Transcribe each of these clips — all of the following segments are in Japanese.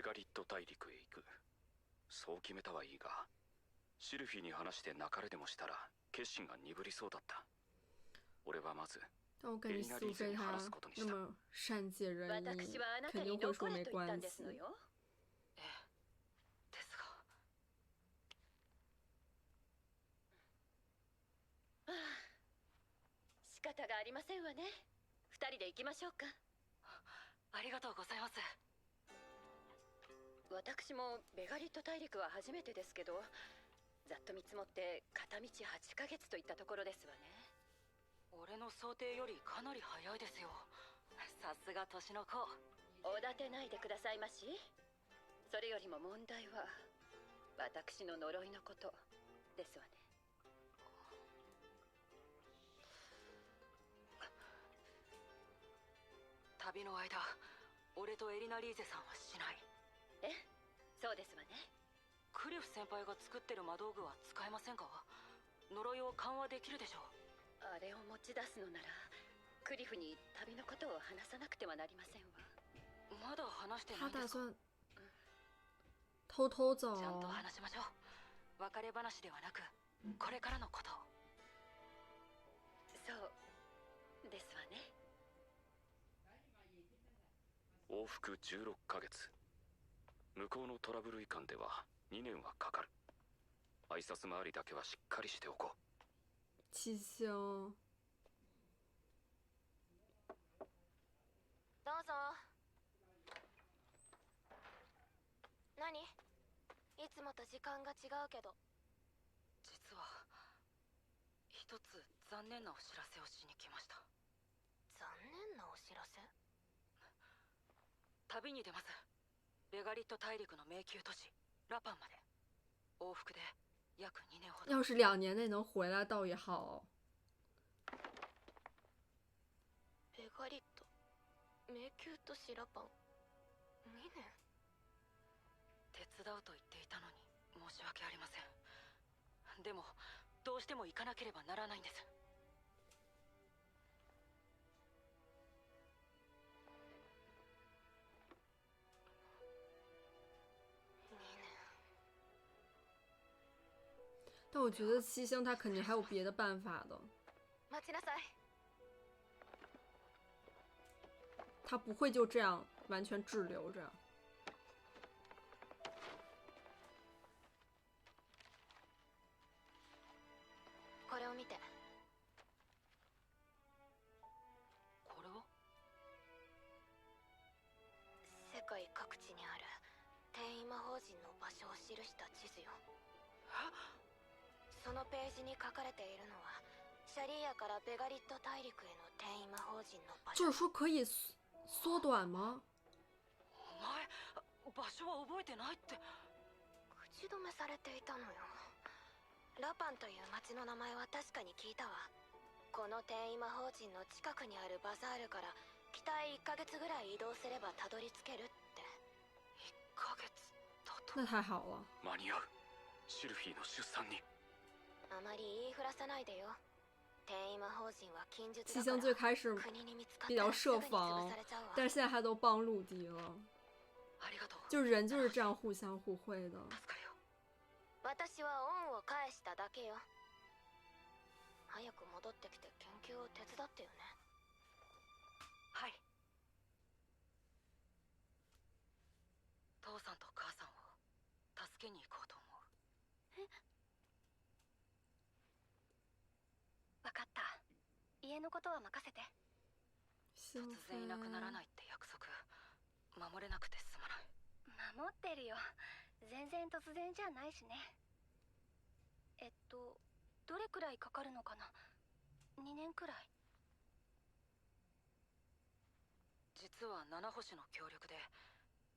ガリット大陸へ行く。そう決めたはいいが、シルフィに話して泣かれでもしたら決心が鈍りそうだった。俺はまず但我感觉苏菲她那么善解人意，肯定会说没关系。仕方がありませんわね。二人で行きましょうか。ありがとうございます。私もベガリット大陸は初めてですけど、ざっと見積もって片道8ヶ月といったところですわね。俺の想定よりかなり早いですよ。さすが年の子。おだてないでくださいまし。それよりも問題は私の呪いのことですわね。旅の間、俺とエリナ・リーゼさんはしない。え、そうですわね。クリフ先輩が作ってる魔道具は使えませんか？呪いを緩和できるでしょう。あれを持ち出すのならクリフに旅のことを話さなくてはなりませんわ。まだ話してないんですか？他打算偷偷走。ちゃんと話しましょう。別れ話ではなく、これからのことを。そうですわね。往復16ヶ月。向こうのトラブル以下では2年はかかる。挨拶回りだけはしっかりしておこう。七星。どうぞ。何？いつもと時間が違うけど。実は一つ残念なお知らせをしに来ました。残念なお知らせ？旅に出ます。ベガリット大陸の迷宮都市ラパンまで。往復で約2年ほど。要是2年内能回来倒也好。ベガリット迷宮都市ラパン2年。手伝うと言っていたのに申し訳ありません。でもどうしても行かなければならないんです。但我觉得七星他肯定还有别的办法的。待ちなさい。他不会就这样完全滞留着。これを見て。これは？世界各地にある転移魔法陣の場所を記した地図よ。そのページに書かれているのはシャリーヤからベガリット大陸への転移魔法陣の場所。就是说可以缩短吗？お前場所は覚えてないって。口止めされていたのよ。ラパンという町の名前は確かに聞いたわ。この転移魔法陣の近くにあるバザールから北へ1ヶ月ぐらい移動すればたどり着けるって。1ヶ月だと。那太好了。間に合う。シルフィーの出産に。あまり言いふらさないでよ。転移魔法陣は禁術七だから。星最开始比较设防，但是现在他都帮陆迪了。就人就是这样互相互惠的。私は恩を返しただけよ。早く戻ってきて研究を手伝ってよね。はい。父さんと母さんを助けに行こうと思う。え？分かった。家のことは任せて。突然いなくならないって約束守れなくてすまない。守ってるよ。全然突然じゃないしね。どれくらいかかるのかな。2年くらい。実は七星の協力で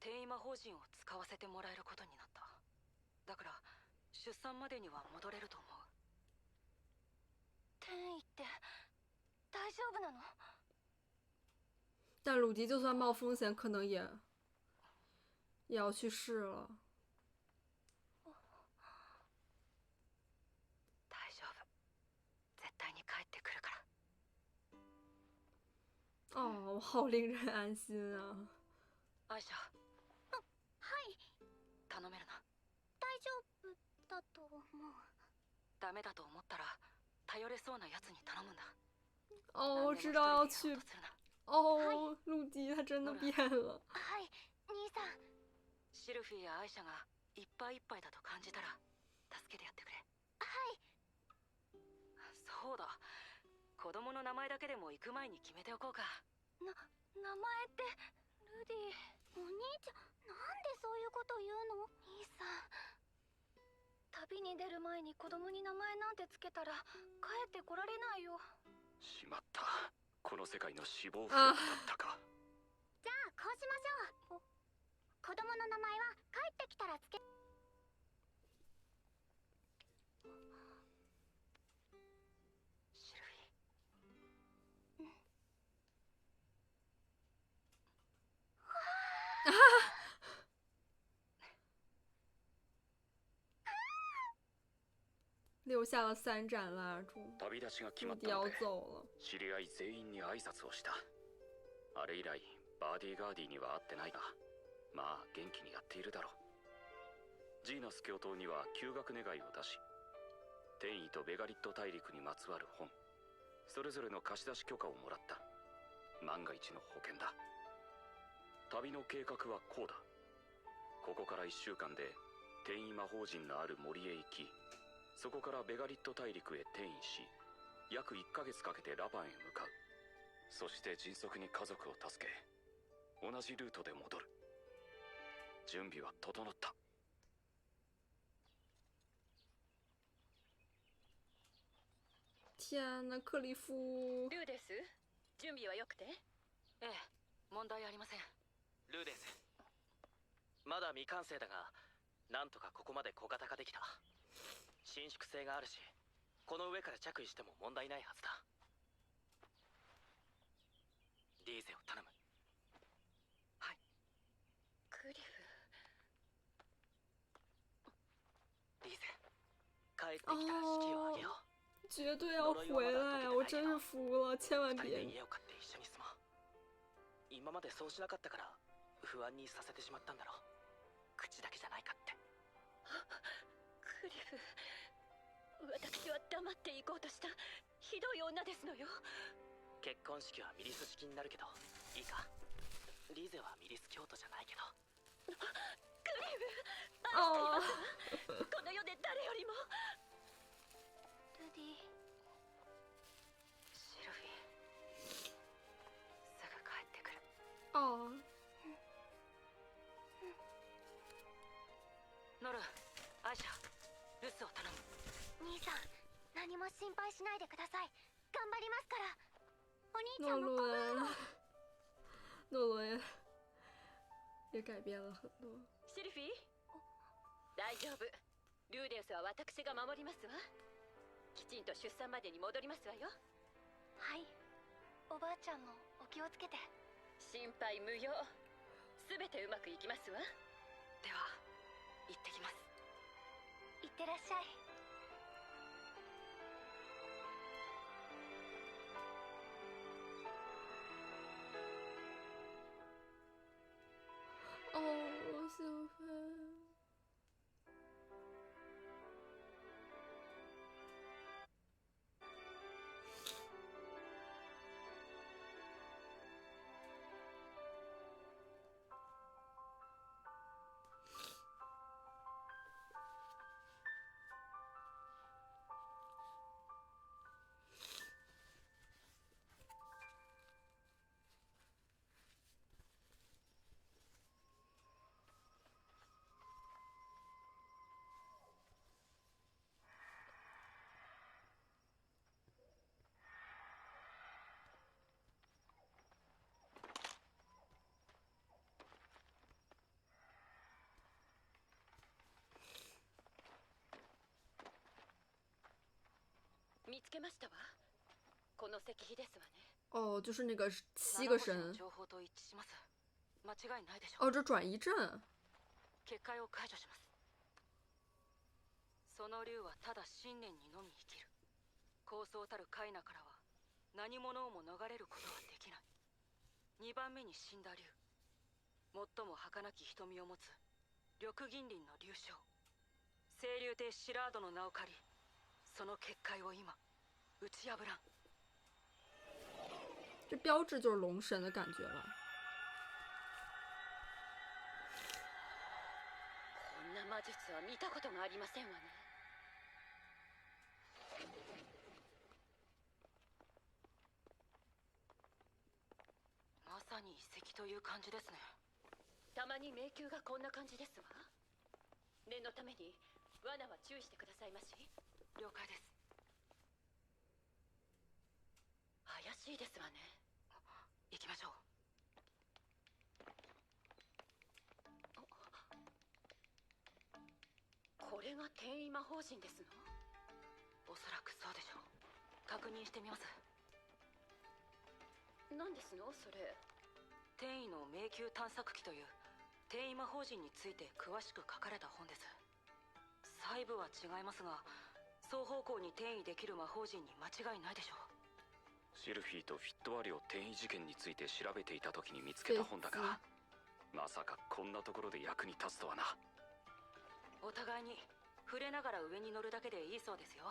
転移魔法陣を使わせてもらえることになった。だから出産までには戻れると思う。転移って大丈夫なの？但鲁迪就算冒风险，可能也要去试了。大丈夫。絶対に帰ってくるから。哦，好令人安心啊！アイシャ。はい。ダメだと思ったら頼れそうなやつに頼むんだ。哦，我知道要去。哦，陆迪他真的变了。はい、兄さん。シルフィーやアイシャがいっぱいいっぱいだと感じたら助けてやってくれ。はい。そうだ、子供の名前だけでも行く前に決めておこうか。名前ってルディ、お兄ちゃん、なんでそういうこと言うの？兄さん、旅に出る前に子供に名前なんてつけたら帰ってこられないよ。しまった、この世界の死亡フラグだったか。じゃあこうしましょう。子供の名前は帰ってきたらつけ。シルフィー。留下了3盏蜡烛。旅立ちが決まったので知り合い全員に挨拶をした。あれ以来バーディーガーディには会ってないが、まあ元気にやっているだろう。ジーナス教頭には休学願いを出し、天意とベガリット大陸にまつわる本それぞれの貸し出し許可をもらった。万が一の保険だ。旅の計画はこうだ。ここから1週間で天意魔法陣のある森へ行き、そこからベガリット大陸へ転移し、約1ヶ月かけてラパンへ向かう。そして迅速に家族を助け、同じルートで戻る。準備は整った。天哪，克里夫。ルーです。準備は良くて？ええ、問題ありません。ルーです。まだ未完成だが、なんとかここまで小型化できた。伸縮性があるし、この上から着衣しても問題ないはずだ。リーゼを頼む。はい。クリフ。リーゼ、帰ってきたら式をあげよう。绝对要回来呀！我真是服了，千万别。家を買って一緒に住もう。今までそうしなかったから不安にさせてしまったんだろう。口だけじゃないかって。クリフ、私は黙って行こうとしたひどい女ですのよ。結婚式はミリス式になるけどいいか。リーゼはミリス教徒じゃないけど。クリフ、愛していますわ。この世で誰よりも。ルディ。シルフィー、すぐ帰ってくる。哦。ノル、アイシャ、留守を頼む。兄さん、何も心配しないでください。頑張りますから。お兄ちゃ诺んも伦，诺伦也改变了很多。シルフィー、大丈夫。ルーデウスは私が守りますわ。きちんと出産までに戻りますわよ。はい。おばあちゃんもお気をつけて。心配無用。すべてうまくいきますわ。では、行ってきます。いってらっしゃい。哦，我喜欢。見つけましたわ。この石碑ですわね。哦，就是那个7个神。情報と一致します。間違いないでしょう。哦，这转移阵。結界を解除します。その竜はただ信念にのみ生きる。高層たるカイナからは何者をも逃れることはできない。2番目に死んだ竜、最も儚き瞳を持つ緑銀鱗の竜将。清流帝シラードの名を借り、その結界を今打ち破らん。这标志就是龙神的感觉了。こんな魔術は見たことがありませんわね。まさに遺跡という感じですね。たまに迷宮がこんな感じですわ。念のために罠は注意してくださいまし。了解です。怪しいですわね。行きましょう。これが転移魔法陣ですの？おそらくそうでしょう。確認してみます。何ですのそれ？転移の迷宮探索記という転移魔法陣について詳しく書かれた本です。細部は違いますが、双方向に転移できる魔法陣に間違いないでしょう。シルフィーとフィットワリを転移事件について調べていた時に見つけた本だが、まさかこんなところで役に立つとはな。お互いに触れながら上に乗るだけでいいそうですよ。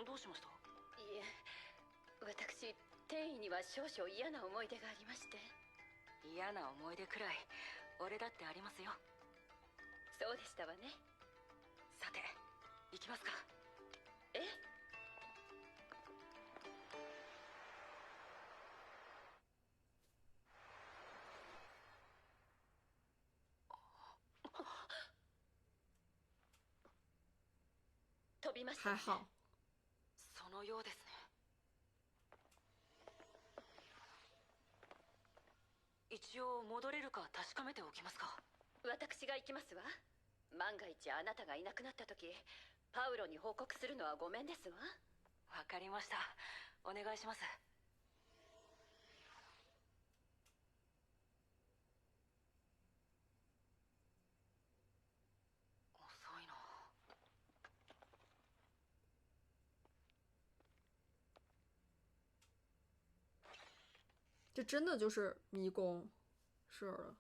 どうしました？いえ、私転移には少々嫌な思い出がありまして。嫌な思い出くらい俺だってありますよ。そうでしたわね。さて行きますか。え？飛びましたね。还好。そのようですね。一応戻れるか確かめておきますか。私が行きますわ。万が一あなたがいなくなった時、パウロに報告するのはごめんですわ。わかりました。お願いします。遅いな。这真的就是迷宫，是的。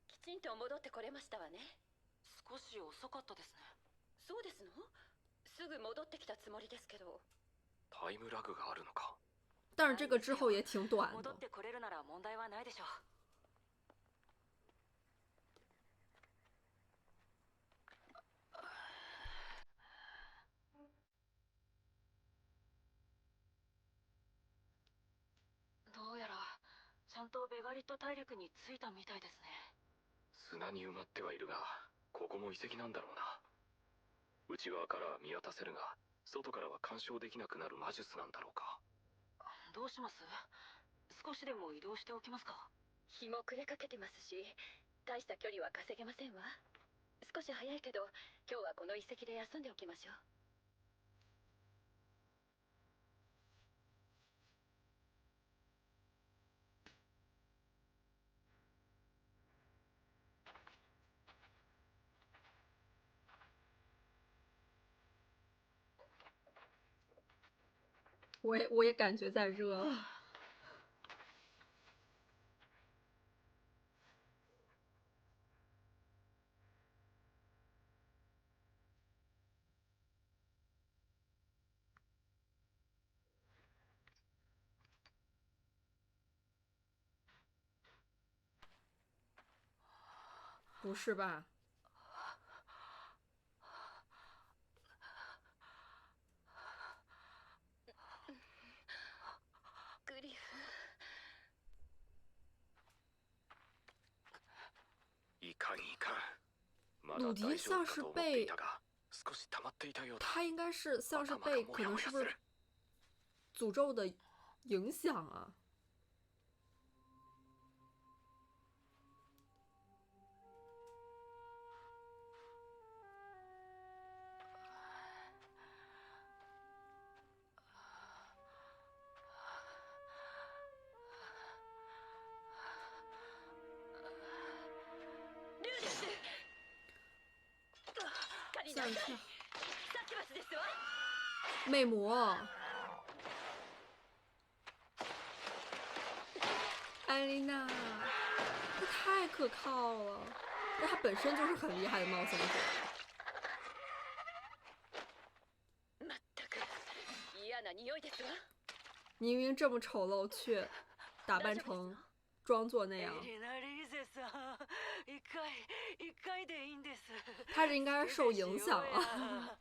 きちんと戻ってこれましたわね。少し遅かったですね。そうですの？すぐ戻ってきたつもりですけど。タイムラグがあるのか。但是这个之后也挺短的。戻ってこれるなら問題はないでしょう。どうやらちゃんとベガリット大陸に着いたみたいですね。砂に埋まってはいるが、ここも遺跡なんだろうな。内側からは見渡せるが、外からは干渉できなくなる魔術なんだろうか。どうします？少しでも移動しておきますか。日も暮れかけてますし、大した距離は稼げませんわ。少し早いけど、今日はこの遺跡で休んでおきましょう。我也感觉在热。不是吧？グリフ。いかんいかん。まだ鲁迪大丈夫像是かと思ってい被たが、少し溜まっていたようだ。他应该是像是被可能是不是诅咒的影响啊？像是魅魔，安艾丽娜，她太可靠了，但她本身就是很厉害的冒险者。明明这么丑陋，却打扮成装作那样。他这应该是受影响了。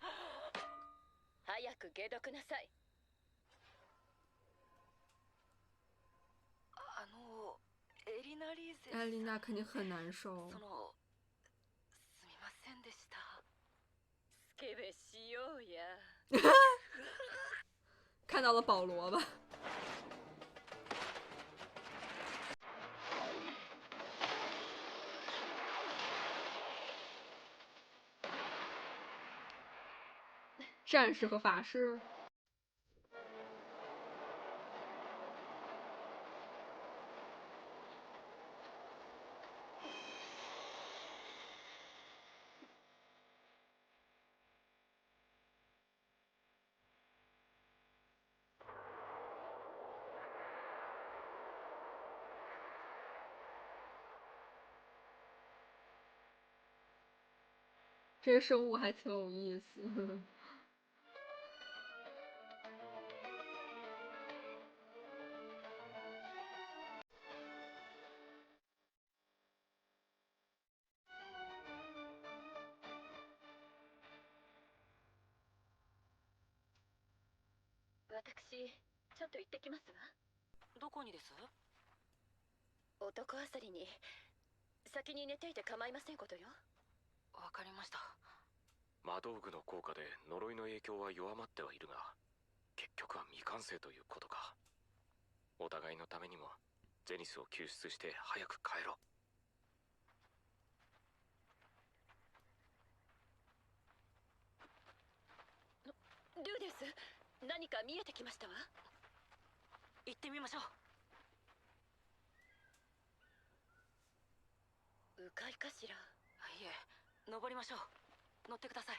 艾丽娜肯定很难受。看到了保罗吧？战士和法师。这些生物还挺有意思。私ちょっと行ってきますわ。どこにです？男あさりに先に寝ていて構いませんことよ。わかりました。魔道具の効果で呪いの影響は弱まってはいるが、結局は未完成ということか。お互いのためにもゼニスを救出して早く帰ろう。ルーです。何か見えてきましたわ。行ってみましょう。迂回かしら。いえ、登りましょう。乗ってください。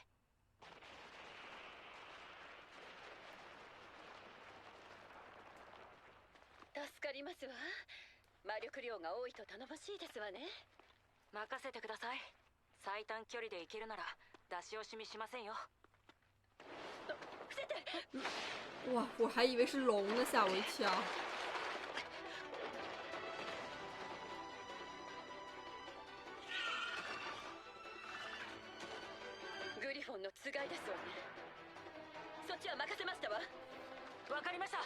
助かりますわ。魔力量が多いと頼もしいですわね。任せてください。最短距離で行けるなら出し惜しみしませんよ。哇，我还以为是龙呢，吓我一跳。グリフォンのつがいですわね。そっちは任せましたわ。わかりました。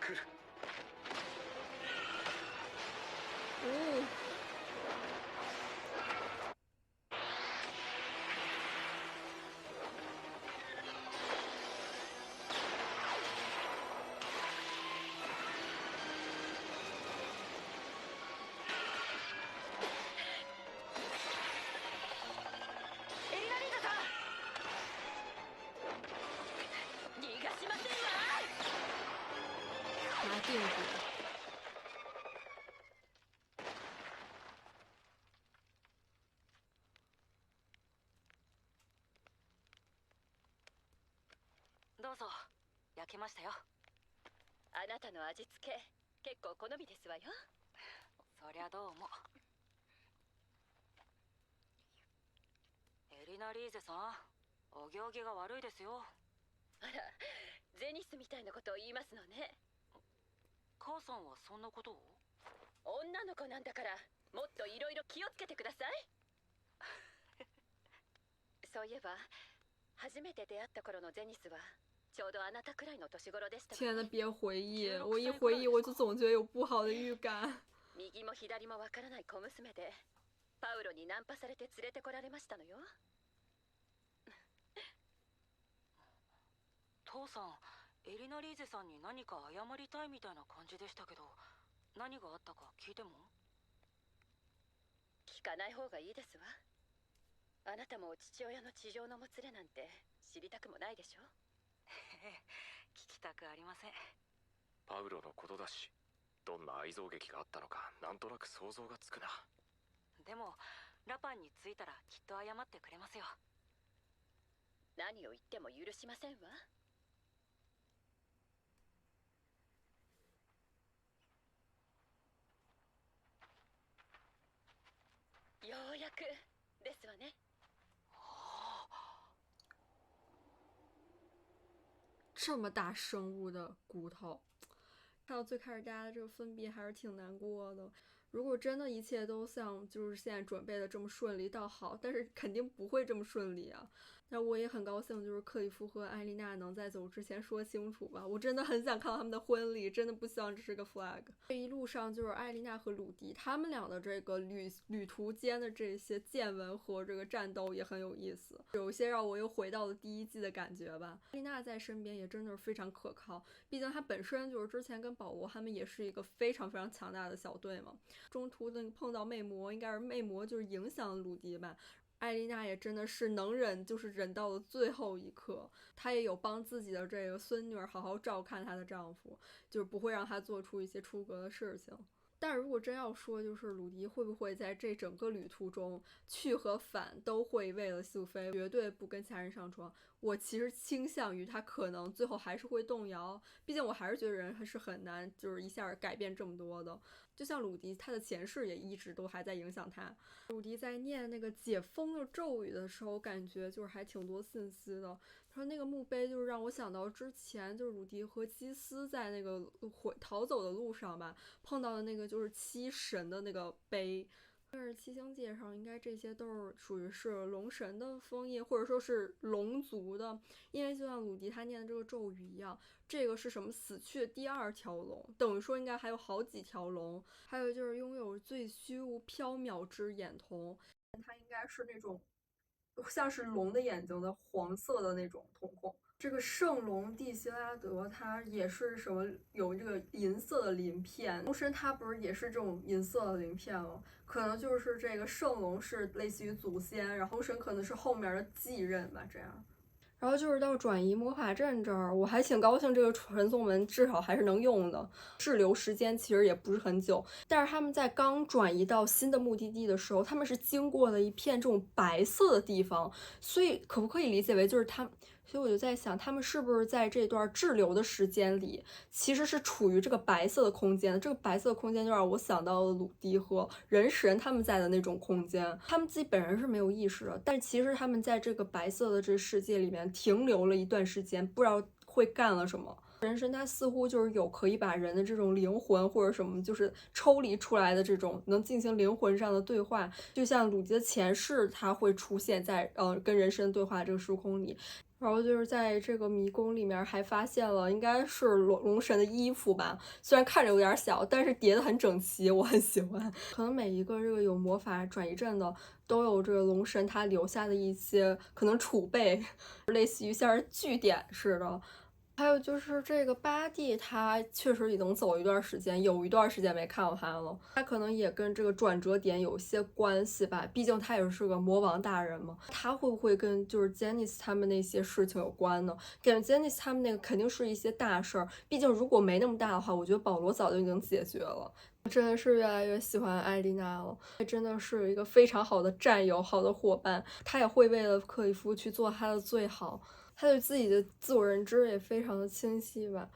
来る。おお。拿定住。どうぞ。焼けましたよ。あなたの味付け結構好みですわよ。そりゃどうも。エリナ・リーゼさん、お行儀が悪いですよ。あら、ゼニスみたいなことを言いますのね。母さんはそんなことを？女の子なんだからもっといろいろ気をつけてください。そういえば初めて出会った頃のゼニスはちょうどあなたくらいの年頃でした。天呐，别回忆，我一回忆我就总觉得有不好的预感。右も左もわからない小娘でパウロにナンパされて連れてこられましたのよ。父さん、エリナ・リーゼさんに何か謝りたいみたいな感じでしたけど、何があったか聞いても？聞かない方がいいですわ。あなたも父親の地上のもつれなんて知りたくもないでしょ。聞きたくありません。パウロのことだし、どんな愛憎劇があったのかなんとなく想像がつくな。でもラパンに着いたらきっと謝ってくれますよ。何を言っても許しませんわ。くですわね。这么大生物的骨头，看到最开始大家的这个分别还是挺难过的。如果真的一切都像就是现在准备的这么顺利倒好，但是肯定不会这么顺利啊。但我也很高兴，就是克里夫和艾丽娜能在走之前说清楚吧。我真的很想看到他们的婚礼，真的不希望这是个 flag。这一路上就是艾丽娜和鲁迪他们俩的这个旅途间的这些见闻和这个战斗也很有意思，有一些让我又回到了第一季的感觉吧。艾丽娜在身边也真的是非常可靠，毕竟她本身就是之前跟保罗他们也是一个非常非常强大的小队嘛。中途的碰到魅魔，应该是魅魔就是影响了鲁迪吧。艾丽娜也真的是能忍，就是忍到了最后一刻。她也有帮自己的这个孙女儿好好照看她的丈夫，就是不会让她做出一些出格的事情。但如果真要说，就是鲁迪会不会在这整个旅途中去和返都会为了素菲，绝对不跟其他人上床。我其实倾向于他可能最后还是会动摇，毕竟我还是觉得人还是很难就是一下改变这么多的。就像鲁迪，他的前世也一直都还在影响他。鲁迪在念那个解封的咒语的时候，感觉就是还挺多信息的。他说那个墓碑就是让我想到之前就是鲁迪和基斯在那个逃走的路上吧，碰到的那个就是七神的那个碑。但是七星界上应该这些都是属于是龙神的封印，或者说是龙族的，因为就像鲁迪他念的这个咒语一样，这个是什么死去的第二条龙，等于说应该还有好几条龙。还有就是拥有最虚无缥缈之眼瞳，它应该是那种像是龙的眼睛的黄色的那种瞳孔。这个圣龙蒂希拉德它也是什么有这个银色的鳞片，龙神它不是也是这种银色的鳞片吗？可能就是这个圣龙是类似于祖先，然后龙神可能是后面的继任吧，这样。然后就是到转移魔法阵这儿，我还挺高兴，这个传送门至少还是能用的，滞留时间其实也不是很久。但是他们在刚转移到新的目的地的时候，他们是经过了一片这种白色的地方，所以可不可以理解为就是所以我就在想，他们是不是在这段滞留的时间里，其实是处于这个白色的空间？这个白色的空间就让我想到了鲁迪和人神他们在的那种空间，他们自己本人是没有意识的，但是其实他们在这个白色的这世界里面停留了一段时间，不知道会干了什么。人神他似乎就是有可以把人的这种灵魂或者什么就是抽离出来的这种能进行灵魂上的对话，就像鲁迪的前世他会出现在跟人神对话这个时空里。然后就是在这个迷宫里面还发现了应该是龙神的衣服吧，虽然看着有点小，但是叠得很整齐，我很喜欢。可能每一个这个有魔法转移阵的都有这个龙神他留下的一些可能储备，类似于像是据点似的。还有就是这个巴蒂，他确实已经走一段时间，有一段时间没看到他了。他可能也跟这个转折点有些关系吧，毕竟他也是个魔王大人嘛。他会不会跟就是杰尼斯他们那些事情有关呢？感觉杰尼斯他们那个肯定是一些大事儿，毕竟如果没那么大的话，我觉得保罗早就已经解决了。真的是越来越喜欢艾丽娜了，真的是一个非常好的战友，好的伙伴。他也会为了克里夫去做他的最好。他对自己的自我认知也非常的清晰吧，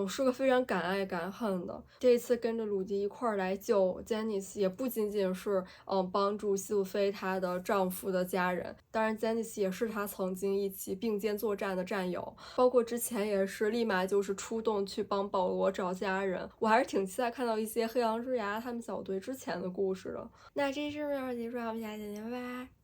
是个非常敢爱敢恨的。这一次跟着鲁迪一块儿来救杰尼斯，也不仅仅是帮助西路菲她的丈夫的家人，当然杰尼斯也是他曾经一起并肩作战的战友，包括之前也是立马就是出动去帮保罗找家人。我还是挺期待看到一些黑狼之牙他们小队之前的故事的。那这视频就结束了，我们下期见，拜拜。